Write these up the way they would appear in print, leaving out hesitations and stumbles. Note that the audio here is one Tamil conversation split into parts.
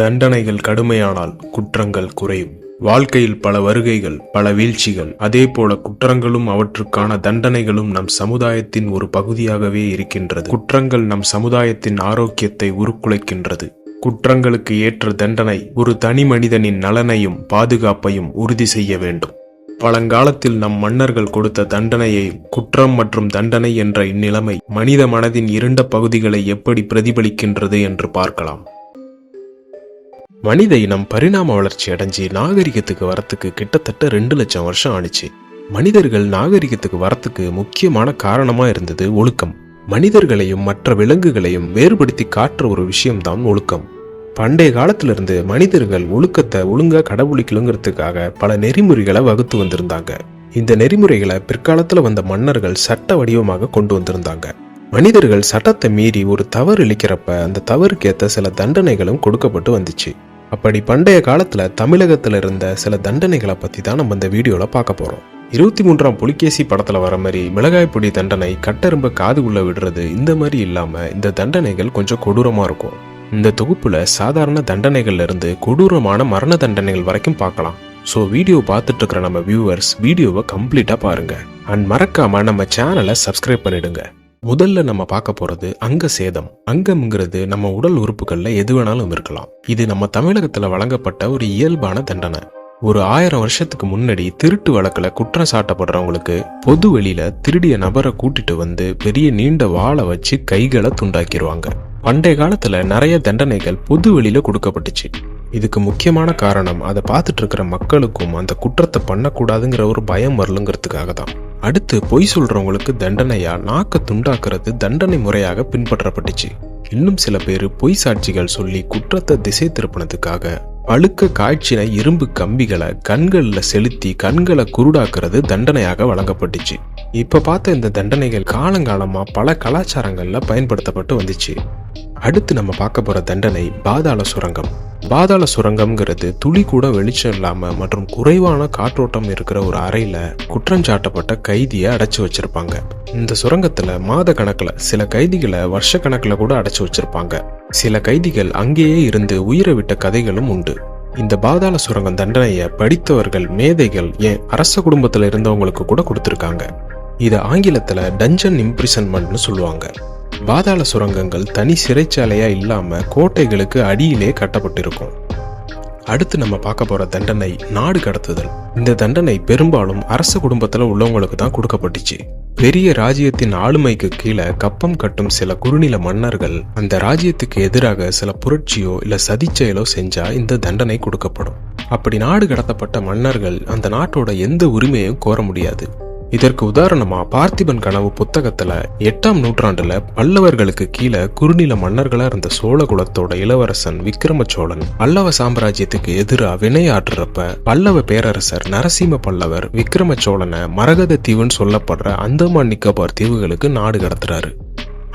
தண்டனைகள் கடுமையானால் குற்றங்கள் குறையும். வாழ்க்கையில் பல வருகைகள், பல வீழ்ச்சிகள், அதே போல குற்றங்களும் அவற்றுக்கான தண்டனைகளும் நம் சமுதாயத்தின் ஒரு பகுதியாகவே இருக்கின்றது. குற்றங்கள் நம் சமுதாயத்தின் ஆரோக்கியத்தை உருக்குலைக்கின்றது. குற்றங்களுக்கு ஏற்ற தண்டனை ஒரு தனி மனிதனின் நலனையும் பாதுகாப்பையும் உறுதி செய்ய வேண்டும். பழங்காலத்தில் நம் மன்னர்கள் கொடுத்த தண்டனையை, குற்றம் மற்றும் தண்டனை என்ற இந்நிலைமை மனித மனதின் இருண்ட பகுதிகளை எப்படி பிரதிபலிக்கின்றது என்று பார்க்கலாம். மனித இனம் பரிணாம வளர்ச்சி அடைஞ்சு நாகரிகத்துக்கு வரத்துக்கு கிட்டத்தட்ட 2 லட்சம் வருஷம் ஆனிச்சு. மனிதர்கள் நாகரிகத்துக்கு வரத்துக்கு முக்கியமான காரணமா இருந்தது ஒழுக்கம். மனிதர்களையும் மற்ற விலங்குகளையும் வேறுபடுத்தி காட்டுற ஒரு விஷயம்தான் ஒழுக்கம். பண்டைய காலத்திலிருந்து மனிதர்கள் ஒழுக்கத்தை ஒழுங்கா கடைபிடிக்கலுங்கிறதுக்காக பல நெறிமுறைகளை வகுத்து வந்திருந்தாங்க. இந்த நெறிமுறைகளை பிற்காலத்துல வந்த மன்னர்கள் சட்ட வடிவமாக கொண்டு வந்திருந்தாங்க. மனிதர்கள் சட்டத்தை மீறி ஒரு தவறு இழைக்கிறப்ப அந்த தவறுக்கேற்ற சில தண்டனைகளும் கொடுக்கப்பட்டு வந்துச்சு. அப்படி பண்டைய காலத்துல தமிழகத்துல இருந்த சில தண்டனைகளை பத்தி தான் நம்ம இந்த வீடியோல பார்க்க போறோம். 23ஆம் புலிகேசி படத்துல வர மாதிரி மிளகாய் பொடி தண்டனை, கட்டெரும்ப காது உள்ள விடுறது, இந்த மாதிரி இல்லாம இந்த தண்டனைகள் கொஞ்சம் கொடூரமா இருக்கும். இந்த தொகுப்புல சாதாரண தண்டனைகள்ல இருந்து கொடூரமான மரண தண்டனைகள் வரைக்கும் பார்க்கலாம். ஸோ வீடியோ பார்த்துட்டு இருக்கிற நம்ம வியூவர்ஸ் வீடியோவை கம்ப்ளீட்டா பாருங்க. அண்ட் மறக்காம நம்ம சேனலை சப்ஸ்கிரைப் பண்ணிடுங்க. முதல்ல நம்ம பார்க்க போறது அங்க சேதம். அங்கம்ங்கிறது நம்ம உடல் உறுப்புகள்ல எது வேணாலும் இருக்கலாம். இது நம்ம தமிழகத்துல வழங்கப்பட்ட ஒரு இயல்பான தண்டனை. ஒரு 1000 வருஷத்துக்கு முன்னாடி திருட்டு வழக்குல குற்றம் சாட்டப்படுறவங்களுக்கு பொது வெளியில திருடிய நபரை கூட்டிட்டு வந்து பெரிய நீண்ட வாளை வச்சு கைகளை துண்டாக்கிடுவாங்க. பண்டைய காலத்துல நிறைய தண்டனைகள் பொது வெளியில கொடுக்கப்பட்டுச்சு. இதுக்கு முக்கியமான காரணம் அதை பார்த்துட்டு இருக்கிற மக்களுக்கும் அந்த குற்றத்தை பண்ணக்கூடாதுங்கிற ஒரு பயம் வரலுங்கிறதுக்காக தான். அடுத்து பொய் சொல்றவங்களுக்கு தண்டனையா நாக்க துண்டாக்குறது தண்டனை முறையாக பின்பற்றப்பட்டுச்சு. இன்னும் சில பேர் பொய் சாட்சிகள் சொல்லி குற்றத்தை திசை திருப்பினதுக்காக பழுக்க காய்ச்சின இரும்பு கம்பிகளை கண்கள்ல செலுத்தி கண்களை குருடாக்குறது தண்டனையாக வழங்கப்பட்டுச்சு. இப்ப பார்த்த இந்த தண்டனைகள் காலங்காலமா பல கலாச்சாரங்கள்ல பயன்படுத்தப்பட்டு வந்துச்சு. அடுத்து நம்ம பார்க்க போற தண்டனை பாதாள சுரங்கம். பாதாள சுரங்கம்ங்கிறது துளி கூட வெளிச்சம் இல்லாம மற்றும் குறைவான காற்றோட்டம் இருக்கிற ஒரு அறையில குற்றஞ்சாட்டப்பட்ட கைதியை அடைச்சு வச்சிருப்பாங்க. இந்த சுரங்கத்துல மாத கணக்குல, சில கைதிகளை வருஷ கணக்குல கூட அடைச்சு வச்சிருப்பாங்க. சில கைதிகள் அங்கேயே இருந்து உயிரை விட்ட கதைகளும் உண்டு. இந்த பாதாள சுரங்கம் தண்டனையை படித்தவர்கள், மேதைகள், ஏன் அரச குடும்பத்துல இருந்தவங்களுக்கு கூட கொடுத்திருக்காங்க. இத ஆங்கிலத்துல டஞ்சன் இம்ப்ரிசன்மெண்ட்னு சொல்லுவாங்க. பாதாள சுரங்கங்கள் தனி சிறைச்சாலையா இல்லாம கோட்டைகளுக்கு அடியிலே கட்டப்பட்டிருக்கும். அடுத்து நம்ம பார்க்க போற தண்டனை நாடு கடத்துதல். இந்த தண்டனை பெரும்பாலும் அரச குடும்பத்துல உள்ளவங்களுக்கு தான் கொடுக்கப்பட்டுச்சு. பெரிய ராஜ்யத்தின் ஆளுமைக்கு கீழே கப்பம் கட்டும் சில குறுநில மன்னர்கள் அந்த ராஜ்யத்துக்கு எதிராக சில புரட்சியோ இல்ல சதிச்செயலோ செஞ்சா இந்த தண்டனை கொடுக்கப்படும். அப்படி நாடு கடத்தப்பட்ட மன்னர்கள் அந்த நாட்டோட எந்த உரிமையும் கோர முடியாது. இதற்கு உதாரணமா பார்த்திபன் கனவு புத்தகத்துல 8ஆம் நூற்றாண்டுல பல்லவர்களுக்கு கீழே குறுநில மன்னர்களா இருந்த சோழ குலத்தோட இளவரசன் விக்ரம சோழன் பல்லவ சாம்ராஜ்யத்துக்கு எதிராக வினையாற்றுறப்ப பல்லவ பேரரசர் நரசிம்ம பல்லவர் விக்ரம சோழனை மரகத தீவுன்னு சொல்லப்படுற அந்தமான் நிக்கோபார் தீவுகளுக்கு நாடு கடத்துறாரு.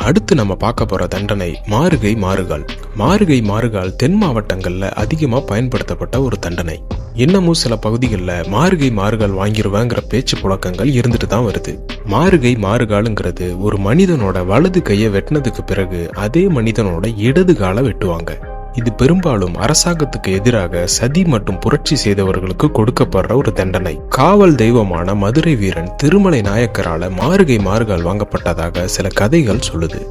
அடுத்து நம்ம பார்க்க போற தண்டனை மாறுகை மாறுகால். மாறுகை மாறுகால் தென் மாவட்டங்கள்ல அதிகமா பயன்படுத்தப்பட்ட ஒரு தண்டனை. இன்னமும் சில பகுதிகளில் மாறுகை மாறுகால் வாங்கிடுவாங்கிற பேச்சு புழக்கங்கள் இருந்துட்டு தான் வருது. மாறுகை மாறுகாலுங்கிறது ஒரு மனிதனோட வலது கையை வெட்டினதுக்கு பிறகு அதே மனிதனோட இடது காலை வெட்டுவாங்க. இது பெரும்பாலும் அரசாங்கத்துக்கு எதிராக சதி மற்றும் புரட்சி செய்தவர்களுக்கு கொடுக்கப்படுற ஒரு தண்டனை. காவல் தெய்வமான மதுரை வீரன் திருமலை நாயக்கரால மாறுகை மாறுகால் வாங்கப்பட்டதாக சில கதைகள் சொல்லுது.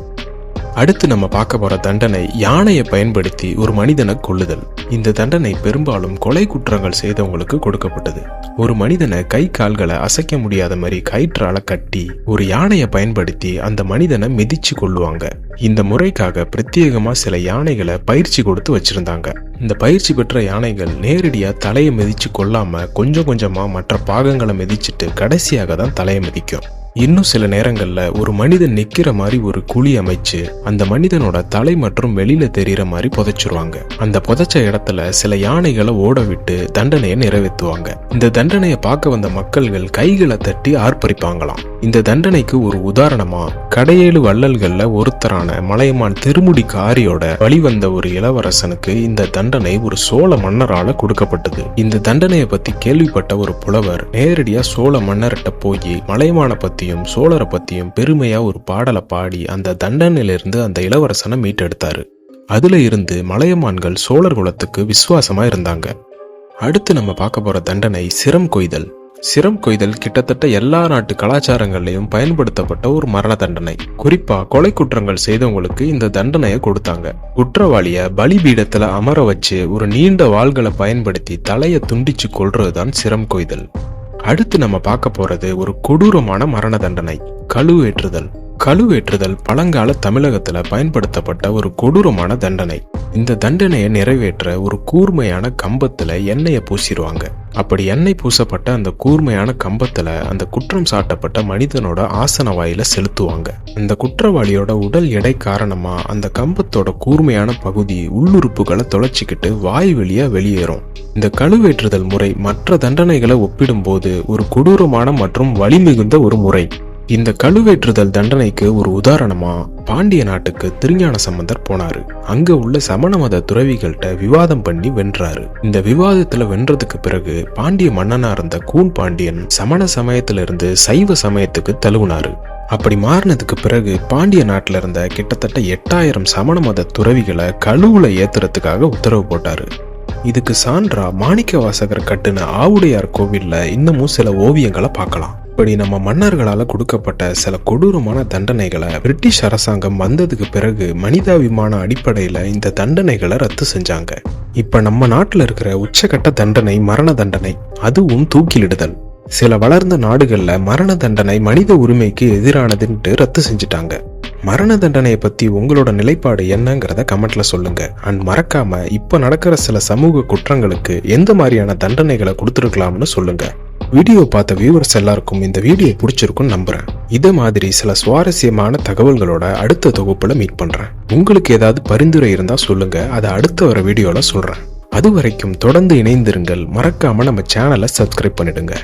அடுத்து நம்ம பார்க்க போற தண்டனை யானையை பயன்படுத்தி ஒரு மனிதனை கொல்லுதல். இந்த தண்டனை பெரும்பாலும் கொலை குற்றங்கள் செய்தவங்களுக்கு கொடுக்கப்பட்டது. ஒரு மனிதனை கை கால்களை அசைக்க முடியாத மாதிரி கயிற்றால கட்டி ஒரு யானையை பயன்படுத்தி அந்த மனிதனை மிதிச்சு கொள்ளுவாங்க. இந்த முறைக்காக பிரத்யேகமா சில யானைகளை பயிற்சி கொடுத்து வச்சிருந்தாங்க. இந்த பயிற்சி பெற்ற யானைகள் நேரடியா தலையை மிதிச்சு கொள்ளாம கொஞ்சம் கொஞ்சமா மற்ற பாகங்களை மிதிச்சுட்டு கடைசியாக தான் தலையை மிதிக்கும். இன்னும் சில நேரங்கள்ல ஒரு மனிதன் நிக்கிற மாதிரி ஒரு குழி அமைச்சு அந்த மனிதனோட தலை மற்றும் வெளியில தெரியற மாதிரி புதைச்சிருவாங்க. அந்த புதைச்ச இடத்துல சில யானைகளை ஓட விட்டு தண்டனையை நிறைவேற்றுவாங்க. இந்த தண்டனையை பார்க்க வந்த மக்கள்கள் கைகளை தட்டி ஆர்ப்பரிப்பாங்களாம். இந்த தண்டனைக்கு ஒரு உதாரணமா கடையேழு வள்ளல்கள்ல ஒருத்தரான மலையமான் திருமுடி காரியோட வழிவந்த ஒரு இளவரசனுக்கு இந்த தண்டனை ஒரு சோழ மன்னரால கொடுக்கப்பட்டது. இந்த தண்டனையை பத்தி கேள்விப்பட்ட ஒரு புலவர் நேரடியா சோழ மன்னர்கிட்ட போய் மலையமான பத்தி சோழரை பத்தியும் பெருமையா ஒரு பாடலை பாடி அந்த தண்டனையிலிருந்து அந்த இளவரசனை மீட்டெடுத்தாரு. அதுல இருந்து மலையமான்கள் சோழர் குலத்துக்கு விசுவாசமா இருந்தாங்க. அடுத்து நம்ம பார்க்க போற தண்டனை சிரம் கொய்தல். சிரம் கொய்தல் கிட்டத்தட்ட எல்லா நாட்டு கலாச்சாரங்கள்லயும் பயன்படுத்தப்பட்ட ஒரு மரண தண்டனை. குறிப்பா கொலை குற்றங்கள் செய்தவங்களுக்கு இந்த தண்டனையை கொடுத்தாங்க. குற்றவாளிய பலிபீடத்துல அமர வச்சு ஒரு நீண்ட வாள்களை பயன்படுத்தி தலையை துண்டிச்சு கொல்றதுதான் சிரம் கொய்தல். அடுத்து நம்ம பார்க்க போறது ஒரு கொடூரமான மரண தண்டனை, கழுவேற்றுதல். கழுவேற்றுதல் பழங்கால தமிழகத்துல பயன்படுத்தப்பட்ட ஒரு கொடூரமான தண்டனை. இந்த தண்டனையை நிறைவேற்ற ஒரு கூர்மையான கம்பத்துல எண்ணெயை பூசிடுவாங்க. அப்படி எண்ணெய் பூசப்பட்ட அந்த கூர்மையான கம்பத்துல அந்த குற்றம் சாட்டப்பட்ட மனிதனோட ஆசன வாயில செலுத்துவாங்க. அந்த குற்றவாளியோட உடல் எடை காரணமா அந்த கம்பத்தோட கூர்மையான பகுதி உள்ளுறுப்புகளை தொலைச்சிக்கிட்டு வாய் வழியா வெளியேறும். இந்த கழுவேற்றுதல் முறை மற்ற தண்டனைகளை ஒப்பிடும்போது ஒரு கொடூரமான மற்றும் வலிமிகுந்த ஒரு முறை. இந்த கழுவேற்றுதல் தண்டனைக்கு ஒரு உதாரணமா பாண்டிய நாட்டுக்கு திருஞான சம்பந்தர் போனாரு. அங்க உள்ள சமண மத துறவிகள்கிட்ட விவாதம் பண்ணி வென்றாரு. இந்த விவாதத்துல வென்றதுக்கு பிறகு பாண்டிய மன்னனா இருந்த கூன் பாண்டியன் சமண சமயத்துல இருந்து சைவ சமயத்துக்கு தழுவினாரு. அப்படி மாறினதுக்கு பிறகு பாண்டிய நாட்டுல இருந்த கிட்டத்தட்ட 8000 சமண மத துறவிகளை கழுவுல ஏத்துறதுக்காக உத்தரவு போட்டாரு. இதுக்கு சான்றா மாணிக்க வாசகர் கட்டுன ஆவுடையார் கோவில்ல இன்னமும் சில ஓவியங்களை பார்க்கலாம். இப்படி நம்ம மன்னர்களால கொடுக்கப்பட்ட சில கொடூரமான தண்டனைகளை பிரிட்டிஷ் அரசாங்கம் வந்ததுக்கு பிறகு மனிதாபிமான அடிப்படையில இந்த தண்டனைகளை ரத்து செஞ்சாங்க. இப்ப நம்ம நாட்டுல இருக்கிற உச்சகட்ட தண்டனை மரண தண்டனை, அதுவும் தூக்கிலிடுதல். சில வளர்ந்த நாடுகள்ல மரண தண்டனை மனித உரிமைக்கு எதிரானதுன்ட்டு ரத்து செஞ்சுட்டாங்க. மரண தண்டனையை பத்தி உங்களோட நிலைப்பாடு என்னங்கிறத கமெண்ட்ல சொல்லுங்க. அண்ட் மறக்காம இப்ப நடக்கிற சில சமூக குற்றங்களுக்கு எந்த மாதிரியான தண்டனைகளை கொடுத்துருக்கலாம்னு சொல்லுங்க. வீடியோ பார்த்த வியூவர்ஸ் எல்லாருக்கும் இந்த வீடியோ பிடிச்சிருக்குன்னு நம்புறேன். இதே மாதிரி சில சுவாரஸ்யமான தகவல்களோட அடுத்த தொகுப்புல மீட் பண்றேன். உங்களுக்கு ஏதாவது பரிந்துரை இருந்தா சொல்லுங்க, அதை அடுத்த வர வீடியோல சொல்றேன். அது வரைக்கும் தொடர்ந்து இணைந்திருங்கள். மறக்காம நம்ம சேனலை சப்ஸ்கிரைப் பண்ணிடுங்க.